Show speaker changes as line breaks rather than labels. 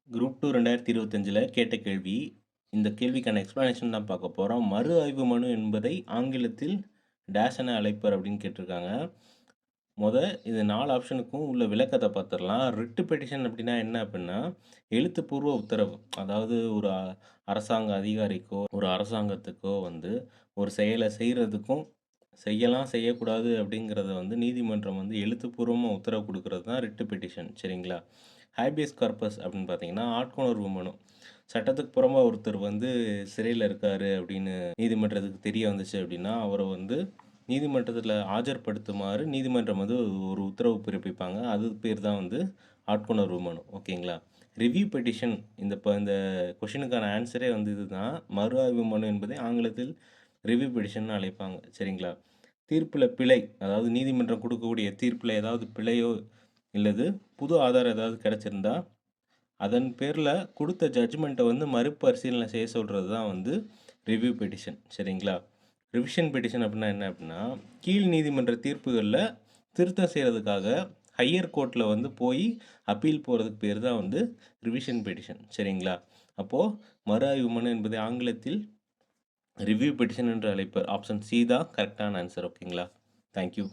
Group 2 2025ல கேட்ட கேள்வி. இந்த கேள்விக்கான எக்ஸ்ப்ளனேஷன் தான் பார்க்க போறோம். மறு ஆய்வு மனு என்பதை ஆங்கிலத்தில் டேஷ் என அழைப்பர் அப்படின்னு கேட்டிருக்காங்க. இது 4 ஆப்ஷனுக்கும் உள்ள விளக்கத்த பார்த்துரலாம். ரிட் பெட்டிஷன் அப்படின்னா என்ன அப்படின்னா, எழுத்துப்பூர்வ உத்தரவு. அதாவது ஒரு அரசாங்க அதிகாரிக்கோ, ஒரு அரசாங்கத்துக்கோ வந்து ஒரு செயல செய்றதுக்கும், செய்யலாம், செய்யக்கூடாது அப்படிங்கிறத வந்து நீதிமன்றம் வந்து எழுத்துப்பூர்வமா உத்தரவு குடுக்குறது தான் ரிட் பெட்டிஷன். சரிங்களா? ஹேபியஸ் கார்பஸ் அப்படின்னு பார்த்தீங்கன்னா, ஆட்கொணர்வு மனு. சட்டத்துக்கு புறம்பா ஒருத்தர் வந்து சிறையில இருக்காரு அப்படின்னு நீதிமன்றத்துக்கு தெரிய வந்துச்சு அப்படின்னா, அவர வந்து நீதிமன்றத்தில ஆஜர்படுத்துமாறு நீதிமன்றம் வந்து ஒரு உத்தரவு பிறப்பிப்பாங்க. அது பேர் தான் வந்து ஆட்கொணர்வு மனு. ஓகேங்களா? ரிவ்யூ பெட்டிஷன் இந்த கொஸ்டினுக்கான ஆன்ஸரே வந்து இதுதான். மறு ஆய்வு மனு என்பதை ஆங்கிலத்தில் ரிவ்யூ பெட்டிஷன்னு அழைப்பாங்க. சரிங்களா? தீர்ப்புல பிழை, அதாவது நீதிமன்றம் குடுக்கக்கூடிய தீர்ப்புல ஏதாவது பிழையோ, இல்லது புது ஆதாரம் ஏதாவது கிடைச்சிருந்தா, அதன் பேர்ல குடுத்த ஜட்ஜ்மெண்ட்ட வந்து மறுபரிசீலனை செய்ய சொல்றது தான் வந்து ரிவ்யூ பெட்டிஷன். சரிங்களா? ரிவிஷன் பெட்டிஷன் அப்படின்னா என்ன அப்படின்னா, கீழ் நீதிமன்ற தீர்ப்புகள்ல திருத்தம் செய்றதுக்காக ஹையர் கோர்ட்ல வந்து போய் அப்பீல் போறதுக்கு பேர் தான் வந்து ரிவிஷன் பெட்டிஷன். சரிங்களா? அப்போ மறு ஆய்வு மனு என்பதை ஆங்கிலத்தில் ரிவ்யூ பெட்டிஷன் என்று அழைப்பர். ஆப்ஷன் சி தான் கரெக்ட்டான ஆன்ஸர். ஓகேங்களா? Thank you.